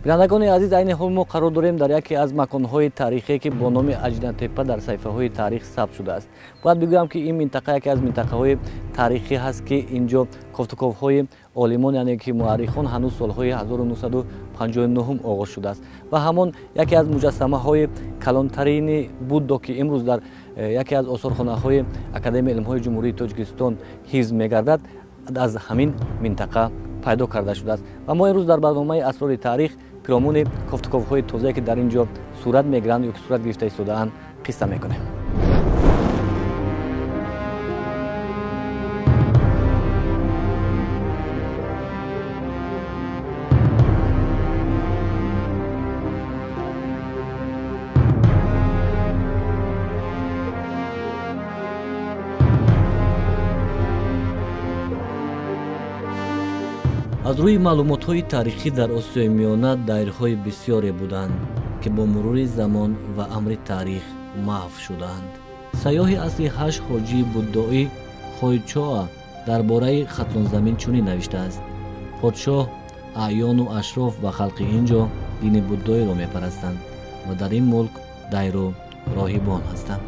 бинандагони азиз, айни ҳол мо қарор дорем дар яке аз маконҳои таърихие ки бо номи Аҷинатеппа дар саҳифаҳои таърих сабт шудааст. Бояд бигӯям ки ин минтақа яке аз минтақаҳои таърихӣ ҳаст ки инҷо кофтуковҳои олимон, яъне ки муаррихон ҳанӯз солҳои 1959 оғоз шудааст ва ҳамон яке аз муҷассамаҳои калонтарини буддо ки имрӯз дар яке аз осорхонаҳои академияи илмҳои ҷумҳурии Тоҷикистон ҳифз мегардад, аз ҳамин минтақа пайдо карда шудааст. ва мо имрӯз дар барномаи асрори таърих пиромони кофтуковҳои тозае ки дар ин ҷо сурат мегиранд ё ки сурат гирифта истодаанд қисса мекунем. аз рӯи маълумотҳои таърихӣ дар Осиёи Миёна дайрҳои бисёре буданд ки бо мурури замон ва амри таърих маҳв шуданд. сайёҳи асри 8 ҳоҷии будоӣ хойчоа дар бораи хатлонзамин чунин навиштааст: подшоҳ, аъёну ашроф ва халқи ин ҷо дини будоиро мепарастанд ва дар ин мулк дайру роҳибон ҳастанд.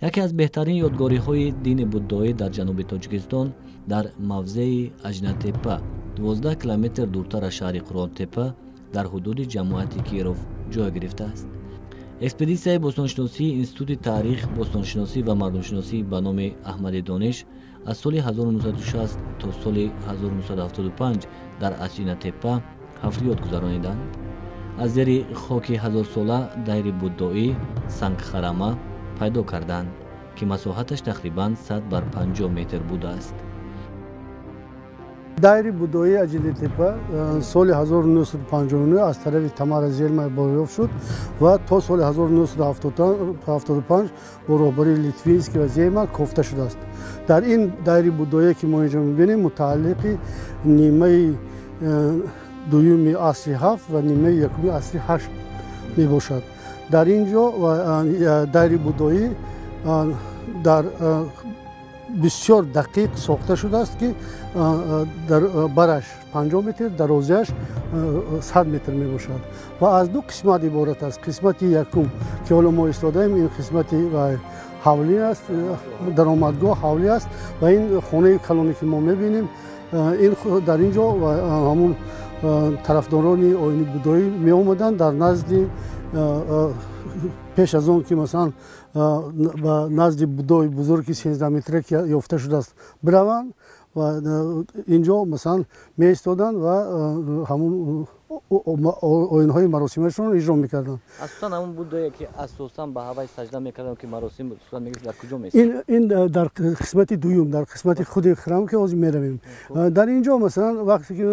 яке аз беҳтарин ёдгориҳои дини будоӣ дар ҷануби Тоҷикистон дар мавзеи Аҷинатеппа 12 километр дуртар аз шаҳри Ғуркан дар ҳудуди ҷамоати Киров ҷой гирифтааст. экспедисияи бостоншиносии Институти таърих, бостоншиносӣ ва мардумшиносӣ ба номи Аҳмади Дониш аз соли 1960 то соли 1975 дар Аҷинатеппа ҳафтиёд гузарониданд. аз зери хоки ҳазорсола дайри будоӣ сангхарама пайдо карданд ки масоҳаташ тақрибан 100 бар 50 метр будааст. дайри будоии Аҷинатеппа соли 1959 аз тарафи Тамара Зелмай барёфт шуд ва то соли 1975 бо роҳбари Литвинский ва Зейма кофта шудааст. дар ин дайри будоие ки мо инҷо мебинем мутааллиқи нимаи дуюми асри 7 ва нимаи якуми асри 8 мебошад. дар ин ҷо дайри будоӣ дар бисёр дақиқ сохта шудааст ки дар бараш 50 метр, дарозиаш 100 метр мебошад ва аз ду қисмат иборат аст. қисмати якум ки ҳоло мо истодаем, ин қисмати ҳавлӣ аст, даромадгоҳ ҳавлӣ аст ва ин хонаи калоне ки мо мебинем, ин дар ин ҷо ҳамун тарафдорони оини будоӣ меомаданд дар назди пеш аз он ки масалан ба назди будои бузурги 13 метре ки ёфта шудааст бираванд ва ин ҷо масалан меистоданд ва ҳамун оинҳои маросимашонро иҷро мекарданд. асосан ҳамун будое ки асосан ба ҳавай сажда мекарданд ки маросим сурат мегирифт дар куҷо меистод? ин дар қисмати дуюм, дар қисмати худи храм ки ҳозир меравем. дар ин ҷо масалан вақте ки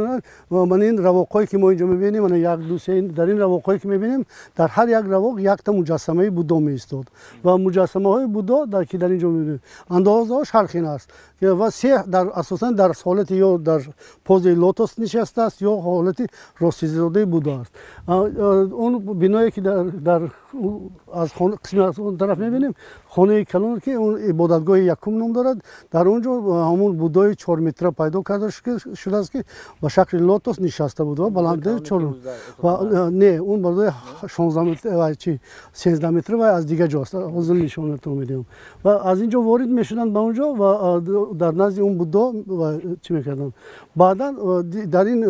ман ин равоқҳое ки мо инҷо мебинем, ана як ду се, дар ин равоқҳое ки мебинем, дар ҳар як равоқ якта муҷассамаи будо меистод ва муҷассамаҳои будо ки дар ин ҷо мебинем андозаҳош ҳар хел аст ва се асосан дар ҳолати ё дар пози лотос нишастааст ё ҳолати ростизадаи будо аст. он биное ки дар аз қисми аз он тараф мебинем, хонаи калон ки он ибодатгоҳи якум ном дорад, дар он ҷо ҳамун будои 4 метра пайдо карда шудааст ки ба шакли лотос нишаста буд ва баландаи 4 не он будои 16 метр ва чи 13 метр ва аз дигар ҷо аст. ҳозир нишонатон медиҳам ва аз ин ҷо ворид мешуданд ба он ҷо ва дар назди он будо чӣ мекарданд. баъдан дар ин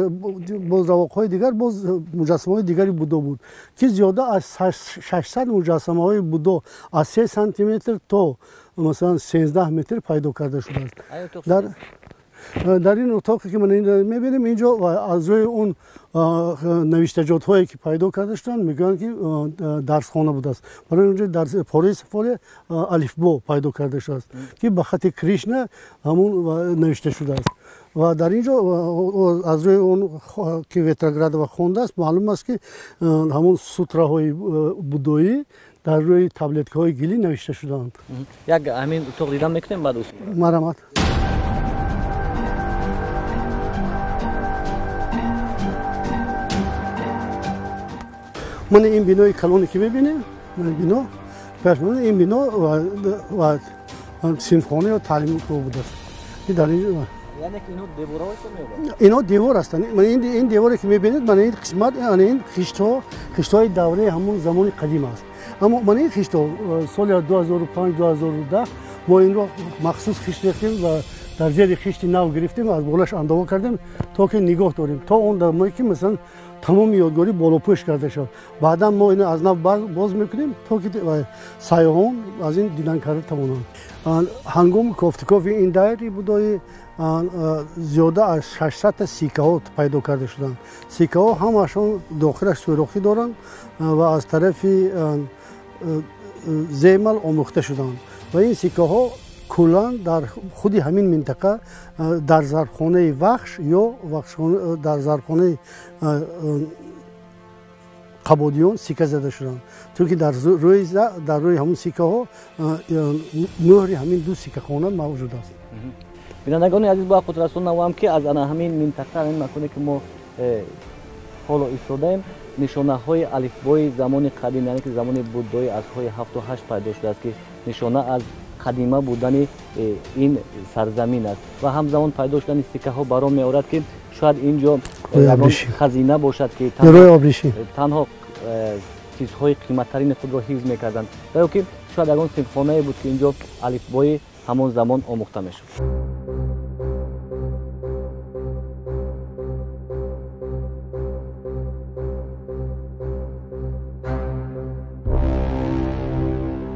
боз равоқҳои дигар боз муҷассамаҳои дигари будо буд ки зиёда аз 600 муҷассамаҳои будо аз 3 сантиметр то масалан 13 метр пайдо карда шудааст. дар ин утоқе ки ман мебинем инҷо аз рӯи он навиштаҷотҳое ки пайдо карда шуданд мегӯянд ки дарсхона будааст. барои онҷо дар пораи сафоре алифбо пайдо карда шудааст ки ба хати Кришна ҳамун навишта шудааст. ва дар ин ҷо аз рӯи он ки Ветроградова хондааст маълум аст ки ҳамун сутраҳои будоӣ дар рӯи таблеткаҳои гилӣ навишта шудаанд. як ҳамин утоқ дидан мекунем баъд марамат. мана ин бинои калоне ки мебинем, бино ин бино ва синфхона ё таълимгоҳ будааст. дар یعنی که اینو دیواره هایشون می‌آورد؟ اینا دیوار هستند. این دیواری که می‌بینید من این قسمت این خشت‌های دوره همون زمان قدیم است. اما من این خشت‌ها سال 2005 2010 ما این رو مخصوص خشت ریختیم و در زیر خشت نو گرفتیم از بالاش اندازه کردیم تا که نگاه داریم تا اون زمانی که مثلا تمام یادگاری بالا پوش کرده شد. بعدا ما اینو از نو باز می‌کنیم تا که سیاحان از این دیدن کرده توانند. هنگام کافتکاف این دایره بودایی زیاده از 600 تا سکه ها پیدا کرده شدند. سکه ها همشون داخلش سوراخی دارند و از طرف زیمل آموخته شدند و این سکه ها کلا در خود همین منطقه در ظرفخانه وخش یا در ظرفخانه قبادیان سکه زده شدند. چون که در روی همون سکه ها مهر همین دو سکه خانه موجود است. بینندگان عزیز با خود رسانم که از همین منطقه این مکانی که ما حالا ایستادیم نشانه های الفبای زمان قدیم یعنی که زمان بودایی از های 7 و 8 پیدا شده است که نشانه از قدیمه بودن این سرزمین است و همزمان پیدا شدن سکه ها برام می آورد که شاید اینجا خزینه باشد که تنها چیزهای قیمتترین خود را حفظ میکردند یا که شاید اون سیمخانه بود که اینجا الفبای همون زمان آموخته میشد.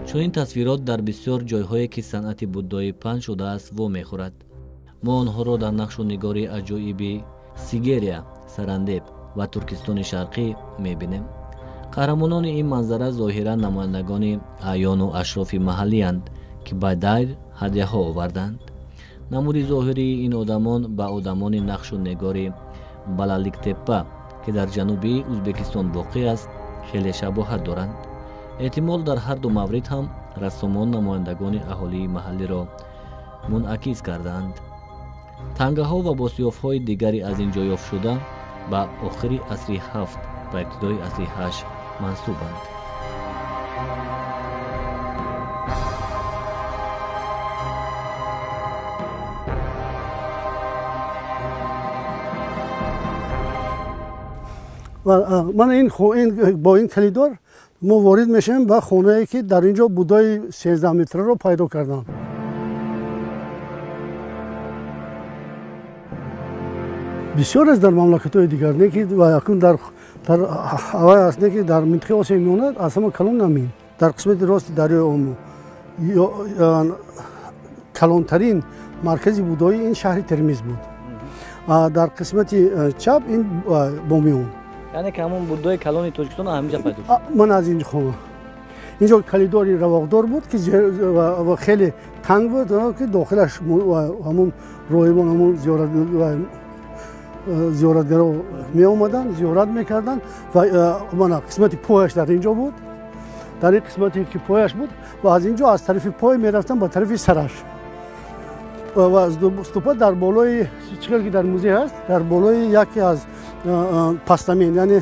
چون تصویرات در بسیار جایهایی که صنعت بودایی پنج شده است و میخورد. ما آنها را در نقش و نگاری عجایب سیگریا، سرندب و ترکستان شرقی میبینیم. قهرمانان این منظره ظاهرا نمایندگان اعیان و اشراف محلی اند که به دیر هدیه ها آوردند. نمود ظاهری این آدمان به آدمان نقش و نگاری بالالیکتپا که در جنوبی ازبکستان واقع است خیلی شباهت دارند. احتمال در هر دو مورد هم رسامان نمایندگان اهالی محلی را منعکس کردند. تنگه ها و باسیاف های دیگری از اینجا یافت شده به آخری عصر 7 و ابتدای عصر 8 منسوبند. و من با این کلیدار ما وارد میشیم به خانه‌ای که در اینجا بودایی 13 متره رو پیدا کردن. بسیار از در مملکت‌های دیگر نه که و یکون در هوای است نه که در منطقه آسیا میموند اصلا کلان نمین. در قسمت راست دریای اومو کلانترین مرکز بودایی این شهر ترمیز بود. در قسمت چپ این بامیون. یعنی که همون بودایی کلان تاجیکستان همینجا پیدا شد. من از اینجا خواهم. اینجا کلیداری رواقدار بود که و خیلی تنگ بود که داخلش همون راهبان همون زیارتگرا می آمدن زیارت میکردن و من قسمت پایش در اینجا بود. در این قسمتی که پایش بود و از اینجا از طرف پای میرفتن به طرف سرش. و از استوپا در بالای چیزی که در موزه هست در بالای یکی از پستامین یعنی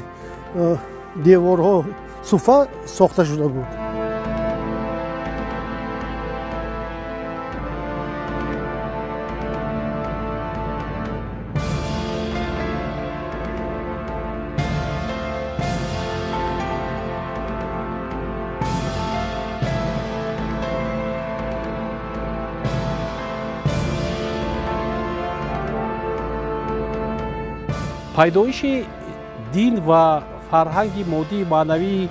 دیوارها صوفا ساخته شده بود. پیدایش دین و فرهنگ مادی معنوی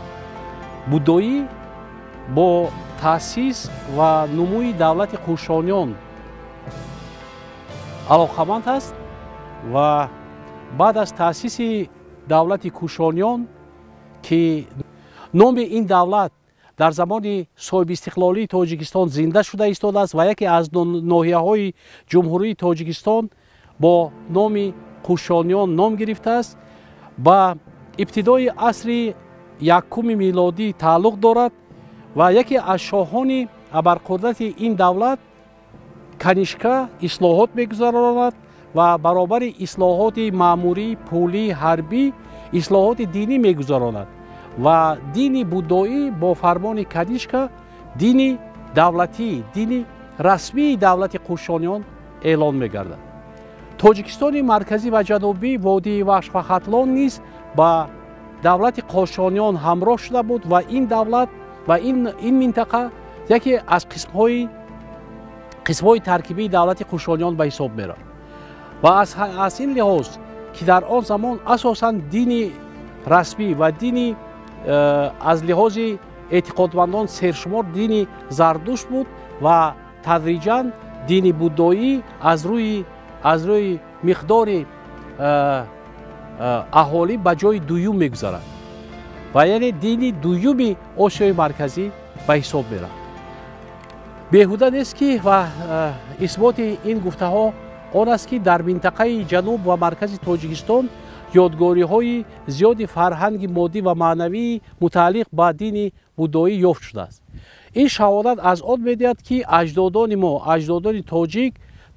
بودایی با تأسیس و نموی دولت کوشانیان علاقمند است و بعد از تأسیس دولت کوشانیان که نام این دولت در زمان صاحب استقلالی تاجیکستان زنده شده ایستاده است و یکی از ناحیه‌های جمهوری تاجیکستان با نام کوشانیان نام گرفته است. با ابتدای عصر یکم میلادی تعلق دارد و یکی از شاهان ابرقدرت این دولت کنیشکا اصلاحات میگذراند و برابر اصلاحات مأموری، پولی، حربی اصلاحات دینی میگذراند و دین بودایی با فرمان کنیشکا دین دولتی، دین расмии давлати қушониён эълон мегардад. тоҷикистони марказӣ ва ҷанубӣ, водии вахш ва хатлон низ ба давлати қошониён ҳамроҳ шуда буд ва ин давлат ва ин минтақа яке аз қисмҳои таркибии давлати қушониён ба ҳисоб меравад. ва аз ин лиҳоз ки дар он замон асосан дини расмӣ ва дини аз лиҳози эътиқодмандон сершумор дини зардушт буд ва тадриҷан дини будоӣ аз рӯи миқдори аҳолӣ ба ҷои дуюм мегузарад ва яъне дини дуюми осиёи марказӣ ба ҳисоб меравад. беҳуда нест ки ва исботи ин гуфтаҳо он аст ки дар минтақаи ҷануб ва маркази тоҷикистон ёдгориҳои зиёди фарҳанги моддӣ ва маънавии мутааллиқ ба дини будоӣ ёфт шудааст. ин шаҳодат аз он медиҳад ки аҷдодони мо, аҷдодони тоҷик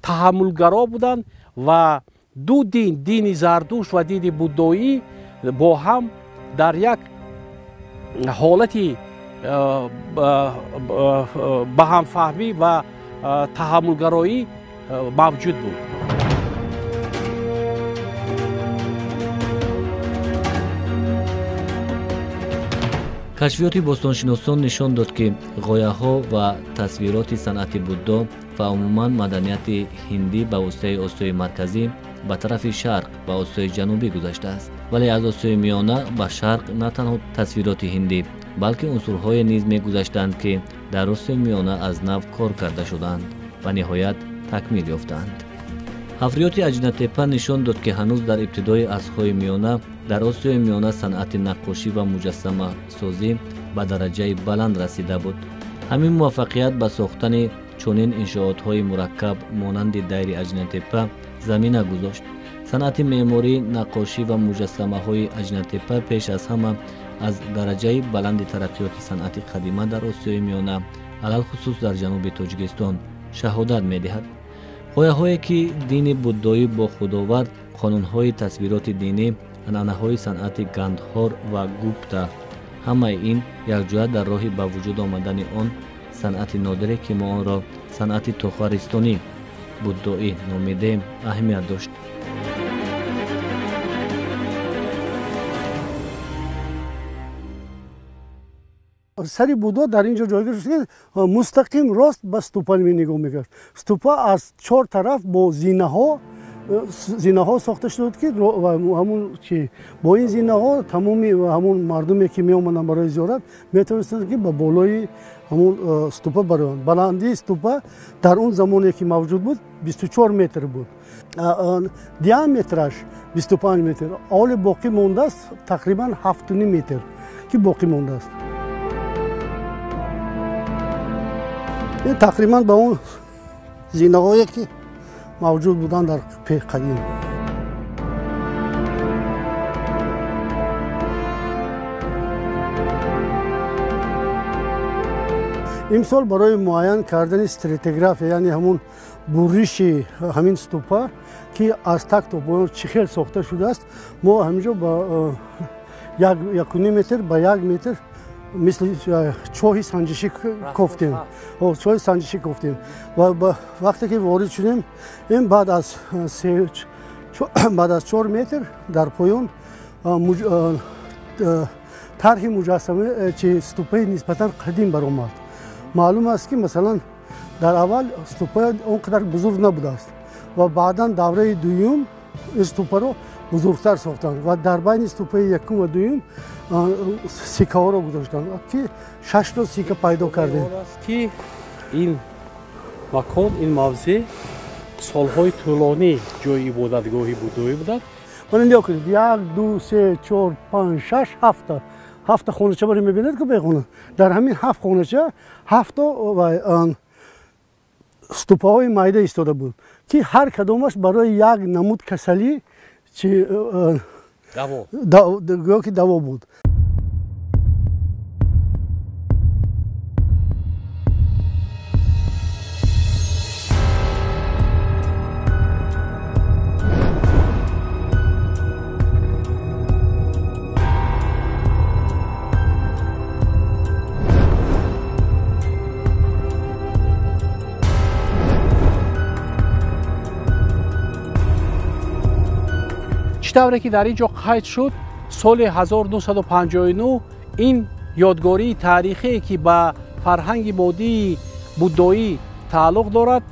таҳаммулгаро буданд ва ду дин, дини зардушт ва дини будоӣ бо ҳам дар як ҳолати ба ҳамфаҳмӣ ва таҳаммулгароӣ мавҷуд буд. кашфиёти бостоншиносон нишон дод ки ғояҳо ва тасвироти санъати буддо ва умуман маданияти ҳиндӣ ба воситаи осиёи марказӣ ба тарафи шарқ ва осиёи ҷанубӣ гузаштааст. вале аз осиёи миёна ба шарқ на танҳо тасвироти ҳиндӣ, балки унсурҳое низ мегузаштанд ки дар осиёи миёна аз нав кор карда шуданд ва ниҳоят такмил ёфтанд. ҳафриёти аҷинатеппа нишон дод ки ҳанӯз дар ибтидои асрҳои миёна дар осиёи миёна санъати наққошӣ ва муҷассамасозӣ ба дараҷаи баланд расида буд. ҳамин муваффақият ба сохтани чунин иншоотҳои мураккаб монанди дайри аҷинатеппа замина гузошт. санъати меъморӣ, наққошӣ ва муҷассамаҳои аҷинатеппа пеш аз ҳама аз дараҷаи баланди тараққиёти санъати қадима дар осиёи миёна, алалхусус дар ҷануби тоҷикистон, шаҳодат медиҳад. ғояҳое ки дини будоӣ бо худовард, қонунҳои тасвироти динӣ, анъанаҳои санъати гандҳор ва гупта, ҳамаи ин якҷоя дар роҳи ба вуҷуд омадани он санъати нодире ки мо онро санъати тухаристонӣ будоӣ номидем аҳамият дошт. سری بودا در اینجا جایگاه شد که مستقیم راست به ستوپا نگاه میکرد. ستوپا از چهار طرف با زینه ها ساخته شد که همون که با این زینه ها تمامی همون مردمی که می اومدن برای زیارت میتونستند که به بالای همون ستوپا برون. بلندی ستوپا در اون زمانی که موجود بود 24 متر بود. دیامترش 25 متر. اول باقی مونده است تقریبا 7.5 متر که باقی مونده است. این تقریبا به اون زینه هایی که موجود بودن در قدیم. امسال برای معاین کردن استراتیگراف یعنی همون بوریش همین ستوپا که از تک تا پایان چخیل ساخته شده است، ما همینجا با 1.5 متر با 1 متر مثل چاه سنجشی گفتیم. چاه سنجشی گفتیم و وقتی که وارد شدیم این بعد از 4 متر در پایان طرح مجسمه چه ستوپای نسبتا قدیم برآمد. معلوم است که مثلا در اول ستوپای اونقدر بزرگ نبوده است و بعدا دوره دوم ستوپا رو بزرگتر ساختند و در بین ستوپای یکم و دوم سکه ها رو گذاشتند که 6 تا سکه پیدا کردیم. که این مکان، این موضع سالهای طولانی جای عبادتگاهی بودایی بودند. من نگاه کنید 1 2 3 4 5 6 7 خانه‌چه برای می‌بینید که بخونه. در همین 7 خانه‌چه 7 و ستوپاهای مایده ایستاده بود که هر کدامش برای یک نمود کسلی چی دوا بود. чӣ тавре ки дар ин ҷо қайд шуд, соли 1959 ин ёдгории таърихие ки ба фарҳанги моддии будоӣ тааллуқ дорад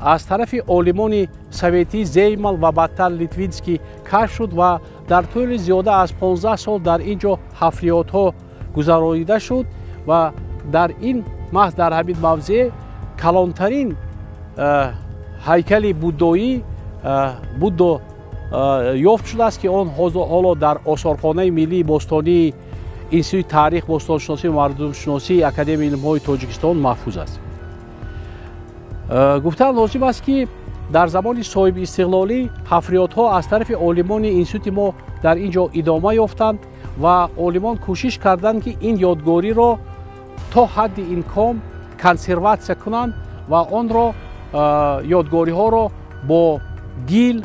аз тарафи олимони советӣ Зеймал ва баъдтар Литвинский кашф шуд ва дар тӯли зиёда аз 15 сол дар ин ҷо ҳафриётҳо гузаронида шуд ва дар ин маҳз дар ҳамин мавзеъ калонтарин ҳайкали будоӣ буддо ёфт шудааст ки он ҳоло дар осорхонаи миллии бостонии институти таърих, бостоншиносӣ ва мардумшиносии академияи илмҳои тоҷикистон маҳфуз аст. гуфтан лозим аст ки дар замони соҳиби истиқлолӣ ҳафриётҳо аз тарафи олимони институти мо дар ин ҷо идома ёфтанд ва олимон кӯшиш карданд ки ин ёдгориро то ҳадди имкон консерватсия кунанд ва онро ёдгориҳоро бо гил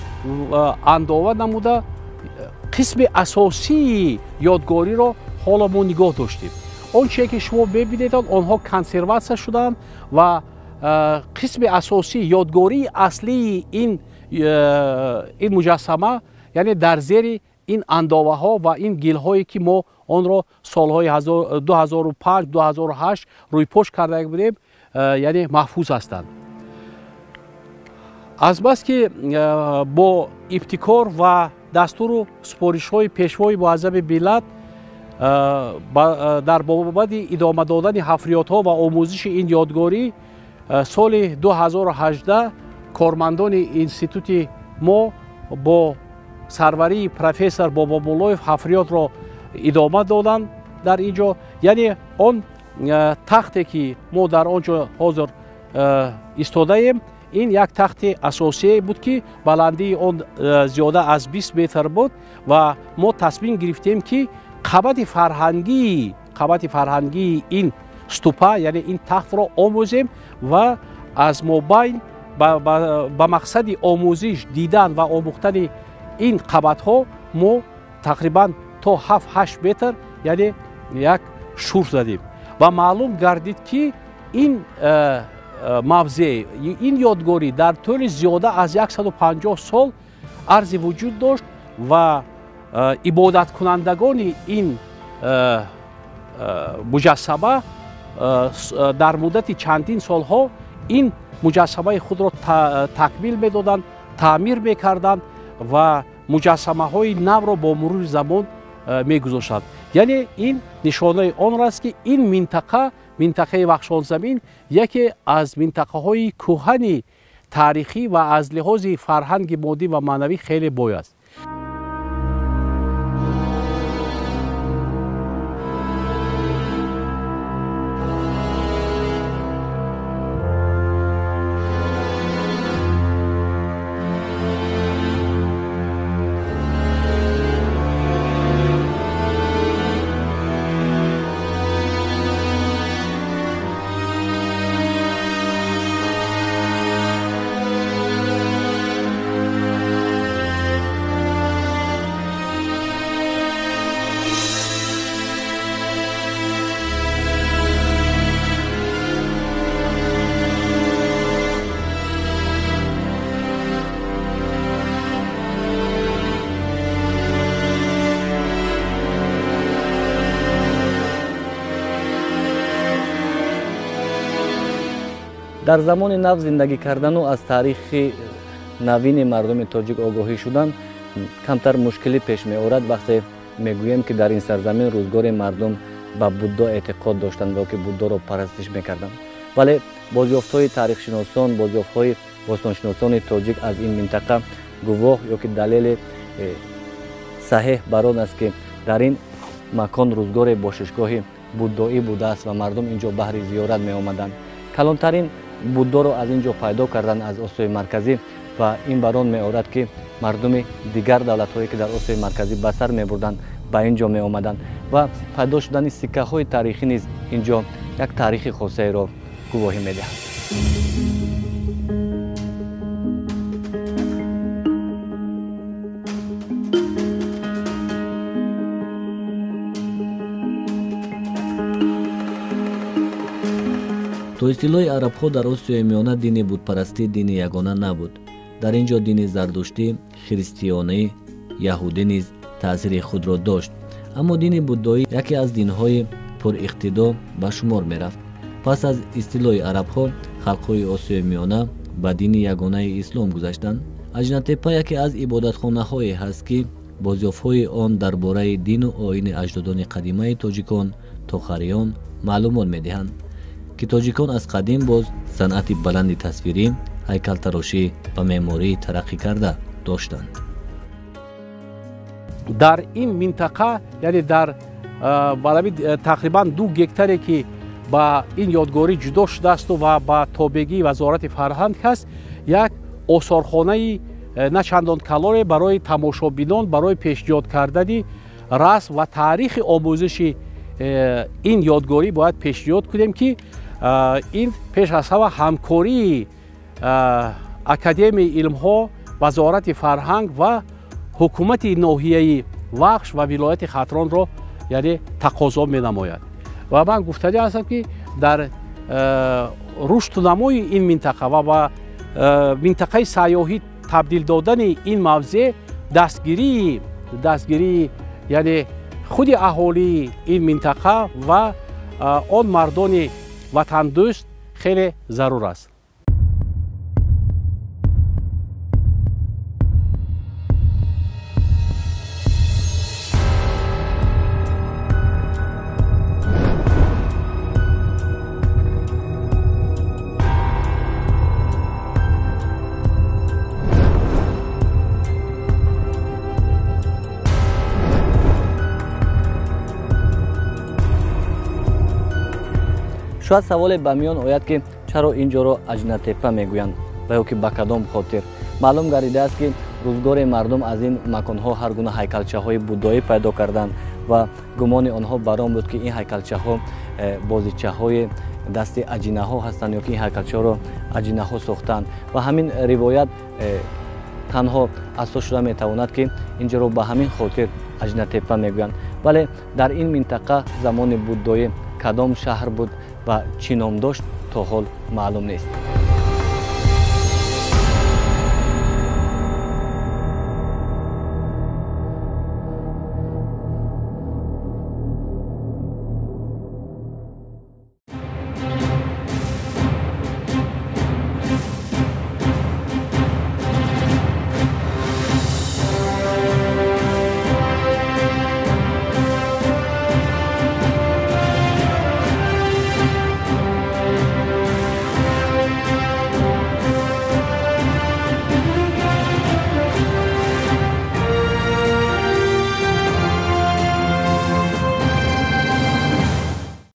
андова намуда қисми асосии ёдгориро ҳоло мо нигоҳ доштем. он чие ки шумо мебинед онҳо консерватсия шуданд ва қисми асосии ёдгории аслии ин муҷассама, яъне дар зери ин андоваҳо ва ин гилҳое ки мо онро солҳои 2005-2008 рӯйпош карда будем, яъне маҳфуз ҳастанд. азбас ки бо ибтикор ва дастуру супоришҳои пешвои муаззами миллат дар бобади идома додани ҳафриётҳо ва омӯзиши ин ёдгорӣ соли 2018 кормандони институти мо бо сарварии профессор Бобомуллоев ҳафриётро идома доданд дар ин ҷо. яъне он тахте ки мо дар он ҷо ҳозир истодаем, ин як тахти асосие буд ки баландии он зиёда аз 20 метр буд ва мо тасмим гирифтем ки қабати фарҳангии ин ступа, яъне ин тахтро омӯзем ва аз мобайн ба мақсади омӯзиш, дидан ва омӯхтани ин қабатҳо мо тақрибан то 7-8 метр, яъне як шурф задем ва маълум гардид ки ин мавзеъ, ин ёдгорӣ дар тӯли зиёда аз 150 сол арзи вуҷуд дошт ва ибодаткунандагони ин муҷассама дар муддати чандин солҳо ин муҷассамаи худро такмил медоданд, таъмир мекарданд ва муҷассамаҳои навро бо мурури замон мегузоштанд. яъне ин нишонаи он аст ки ин минтақаи вахшонзамин яке аз минтақаҳои кӯҳани таърихӣ ва аз лиҳози фарҳанги моддӣ ва маънавӣ хеле бой аст. дар замони нав зиндагӣ кардану аз таърихи навини мардуми тоҷик огоҳӣ шудан камтар мушкилӣ пеш меорад вақте мегӯем ки дар ин сарзамин рӯзгори мардум ба буддо эътиқод доштанд ва ки буддоро парастиш мекарданд. вале бозёфтҳои таърихшиносон, бозёфтҳои бостоншиносони тоҷик аз ин минтақа гувоҳ ё ки далели саҳеҳ бар он аст ки дар ин макон рӯзгори бошишгоҳи будоӣ будааст ва мардум ин ҷо баҳри зиёрат меомаданд. калонтарин буддоро аз ин ҷо пайдо карданд аз осиёи марказӣ ва ин бар он меорад ки мардуми дигар давлатҳое ки дар осиёи марказӣ ба сар мебурданд ба ин ҷо меомаданд ва пайдо шудани сиккаҳои таърихӣ низ ин ҷо як таърихи хосееро гувоҳӣ медиҳад. то истилоҳи арабҳо дар осиёи миёна дини будпарастӣ дини ягона набуд. дар ин ҷо дини зардуштӣ, христиёнӣ, яҳудӣ низ таъсири худро дошт. аммо дини будоӣ яке аз динҳои пуриқтидо ба шумор мерафт. пас аз истилои арабҳо халқҳои осиёи миёна ба дини ягонаи ислом гузаштанд. аҷинатеппа яке аз ибодатхонаҳое ҳаст ки бозёфтҳои он дар бораи дину оини аҷдодони қадимаи тоҷикон тохариён маълумот медиҳанд ки тоҷикон аз қадим боз санъати баланди тасвирӣ, ҳайкалтарошӣ ва меъмории тараққӣ карда доштанд. дар ин минтақа яъне дар барои тақрибан 2 гектаре ки ба ин ёдгорӣ ҷудо шудаасту ва ба тобегии вазорати фарҳанг ҳаст, як осорхонаи на чандон калоре барои тамошобинон барои пешниҳод кардани расм ва таърихи омӯзиши ин ёдгорӣ бояд пешниҳод кунем ки ин пеш аз ҳама ҳамкории академияи илмҳо, вазорати фарҳанг ва ҳукумати ноҳияи вахш ва вилояти хатронро яъне тақозо менамояд. ва ман гуфтанӣ ҳастам ки дар рушду намои ин минтақа ва ба минтақаи сайёҳӣ табдил додани ин мавзеъ дастгирии яъне худи аҳолии ин минтақа ва он мардони ватандӯст хеле зарур аст. шояд саволе ба миён ояд ки чаро инҷоро аҷинатеппа мегӯянд ва ё ки ба кадом хотир. маълум гардидааст ки рӯзгори мардум аз ин маконҳо ҳар гуна ҳайкалчаҳои будоӣ пайдо карданд ва гумони онҳо бар он буд ки ин ҳайкалчаҳо бозичаҳои дасти аҷинаҳо ҳастанд ё ки ин ҳайкалчаҳоро аҷинаҳо сохтанд ва ҳамин ривоят танҳо асос шуда метавонад ки инҷоро ба ҳамин хотир аҷинатеппа мегӯянд. вале дар ин минтақа замони будоӣ кадом шаҳр буд ва чӣ ном дошт то ҳол маълум нест.